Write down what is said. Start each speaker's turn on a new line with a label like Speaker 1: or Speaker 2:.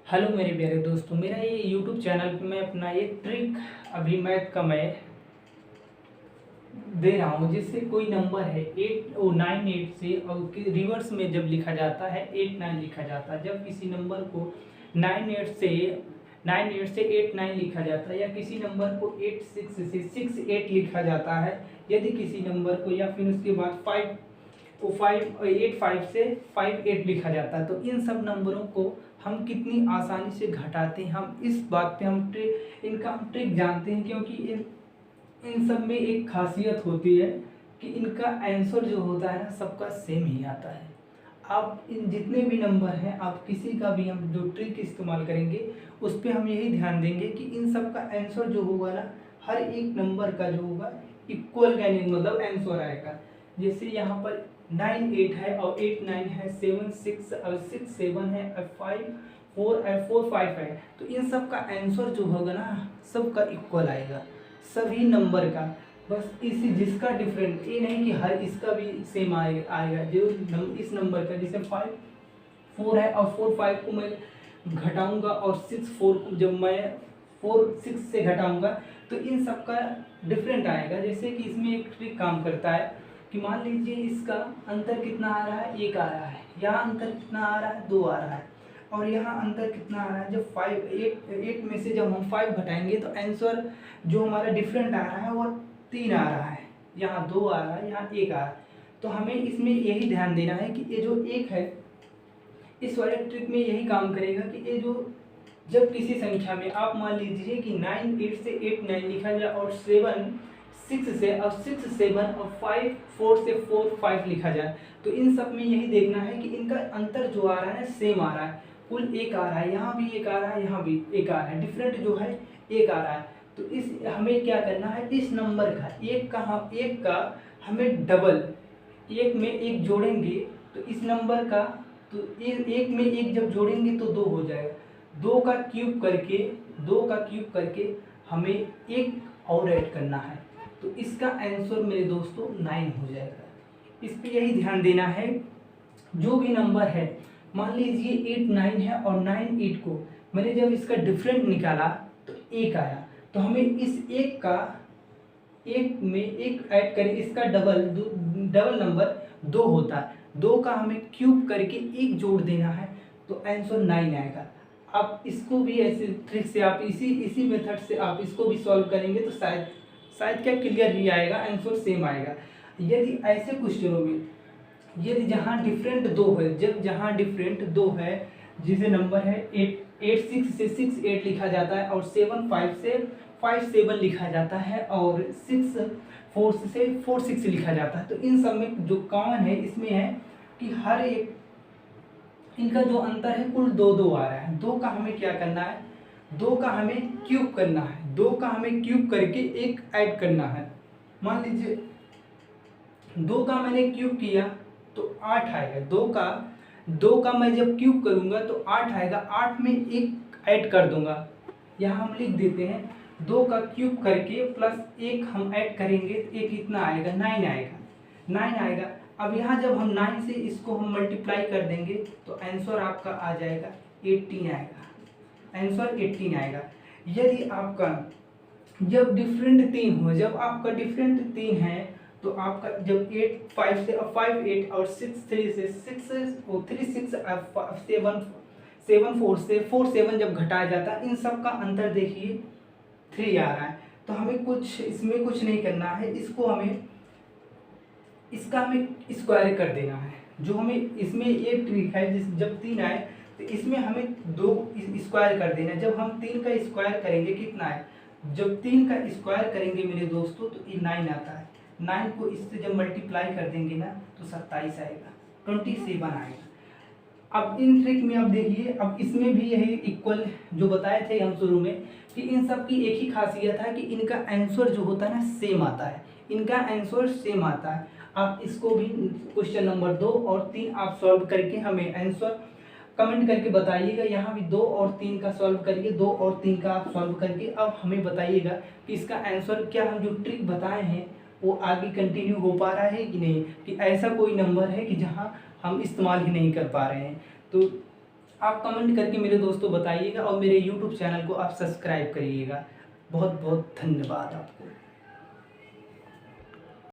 Speaker 1: Hello मेरे प्यारे दोस्तों, मेरा ये यूट्यूब चैनल पे मैं अपना ये ट्रिक अभी मैथ का मैं दे रहा हूँ। जिससे कोई नंबर है 9 8 से और रिवर्स में जब लिखा जाता है 8 9 लिखा जाता है। जब किसी नंबर को 9 8 से 8 9 लिखा जाता है, या किसी नंबर को 8 6 से 6 8 लिखा जाता है, यदि किसी नंबर को, या फिर उसके बाद 5 से 5 8 लिखा जाता है, तो इन सब नंबरों को हम कितनी आसानी से घटाते हैं, हम इस बात पे इनका हम ट्रिक जानते हैं। क्योंकि इन सब में एक खासियत होती है कि इनका आंसर जो होता है ना, सबका सेम ही आता है। आप इन जितने भी नंबर हैं, आप किसी का भी हम जो ट्रिक इस्तेमाल करेंगे उस पर हम यही ध्यान देंगे कि इन सब का आंसर जो होगा ना, हर एक नंबर का जो होगा इक्वल का नहीं, मतलब आंसर आएगा। जैसे यहाँ पर 9 8 है और 8 9 है, 7 6 और 6 7 है और 5 4 और 4 5 है, तो इन सब का आंसर जो होगा ना, सबका इक्वल आएगा, सभी नंबर का। बस इसी जिसका डिफरेंट ये नहीं कि हर इसका भी सेम आएगा। जो इस नंबर का, जैसे 5 4 है और 4 5 को मैं घटाऊंगा, और 6 4 को जब मैं 4 6 से घटाऊंगा, तो इन सब का डिफरेंट आएगा। जैसे कि इसमें एक ट्रिक काम करता है कि मान लीजिए इसका अंतर कितना आ रहा है, 1 आ रहा है, यहाँ अंतर कितना आ रहा है, 2 आ रहा है, और यहाँ अंतर कितना आ रहा है, जब 8 में से जब हम 5 घटाएंगे तो आंसर जो हमारा डिफरेंट आ रहा है वो 3 आ रहा है। यहाँ 2 आ रहा है, यहाँ 1 आ रहा है। तो हमें इसमें यही ध्यान देना है कि ये जो 1 है, इस वाले ट्रिक में यही काम करेगा कि ये जो जब किसी संख्या में आप मान लीजिए कि 9 8 से 8 9 लिखा जाए, और 7 6 से और 6 7 और 5 4 से 4 5 लिखा जाए, तो इन सब में यही देखना है कि इनका अंतर जो आ रहा है सेम आ रहा है। कुल 1 आ रहा है, यहाँ भी 1 आ रहा है, यहाँ भी 1 आ रहा है, डिफरेंट जो है 1 आ रहा है। तो इस हमें क्या करना है, इस नंबर का एक का हमें डबल, एक में एक जोड़ेंगे तो इस नंबर का, तो एक में एक जब जोड़ेंगे तो 2 हो जाएगा। 2 का क्यूब करके हमें एक और ऐड करना है, तो इसका आंसर मेरे दोस्तों 9 हो जाएगा। इस पर यही ध्यान देना है। जो भी नंबर है, मान लीजिए 8 9 है और 9 8 को मैंने जब इसका डिफरेंट निकाला तो 1 आया, तो हमें इस एक में एक ऐड करें, इसका डबल नंबर 2 होता है, 2 का हमें क्यूब करके एक जोड़ देना है, तो आंसर 9 आएगा। आप इसको भी ऐसे ट्रिक से, आप इसी मेथड से आप इसको भी सॉल्व करेंगे तो शायद क्या क्लियर ही आएगा, आंसर सेम आएगा। यदि ऐसे क्वेश्चनों में यदि जहाँ डिफरेंट 2 है, जहाँ डिफरेंट 2 है, जिसे नंबर है 8 6 से 6 8 लिखा जाता है, और 7 5 से 5 7 लिखा जाता है, और 6 4 से 4 6 लिखा जाता है, तो इन सब में जो कॉमन है इसमें है कि हर एक इनका जो अंतर है कुल 2 2 आ रहा है। 2 का हमें क्या करना है, 2 का हमें क्यूब करना है, 2 का हमें क्यूब करके एक ऐड करना है। मान लीजिए 2 का मैंने क्यूब किया तो 8 आएगा। 2 का मैं जब क्यूब करूंगा तो 8 आएगा, 8 में एक ऐड कर दूंगा। यहाँ हम लिख देते हैं 2 का क्यूब करके प्लस एक हम ऐड करेंगे, एक कितना आएगा, 9 आएगा। अब यहाँ जब हम 9 से इसको हम मल्टीप्लाई कर देंगे तो आंसर आपका आ जाएगा 18 आएगा, आंसर 18 आएगा। यदि आपका जब डिफरेंट 3 हो, जब आपका डिफरेंट 3 है, तो आपका जब 8 5 से 5 8 और 6 3 से 6 3 6 7 4 से 4 7 जब घटाया जाता है, इन सब का अंतर देखिए 3 आ रहा है। तो हमें इसमें कुछ नहीं करना है, इसका हमें स्क्वायर कर देना है। जो हमें इसमें एक ट्रिक है, जब 3 आए तो इसमें हमें 2 स्क्वायर कर देना है। जब हम 3 का स्क्वायर करेंगे कितना है, जब 3 का स्क्वायर करेंगे मेरे दोस्तों तो ये 9 आता है। 9 को इससे जब मल्टीप्लाई कर देंगे ना तो 27 आएगा, 27 आएगा। अब इन ट्रिक में आप देखिए, अब इसमें भी यही इक्वल जो बताए थे हम शुरू में कि इन सब की एक ही खासियत है कि इनका आंसर जो होता है ना सेम आता है, इनका आंसर सेम आता है। आप इसको भी क्वेश्चन नंबर 2 और 3 आप सॉल्व करके हमें आंसर कमेंट करके बताइएगा। यहाँ भी 2 और 3 का सॉल्व करिए, 2 और 3 का आप सॉल्व करके अब हमें बताइएगा कि इसका आंसर क्या हम जो ट्रिक बताए हैं वो आगे कंटिन्यू हो पा रहा है कि नहीं, कि ऐसा कोई नंबर है कि जहाँ हम इस्तेमाल ही नहीं कर पा रहे हैं। तो आप कमेंट करके मेरे दोस्तों बताइएगा और मेरे यूट्यूब चैनल को आप सब्सक्राइब करिएगा। बहुत बहुत धन्यवाद आपको।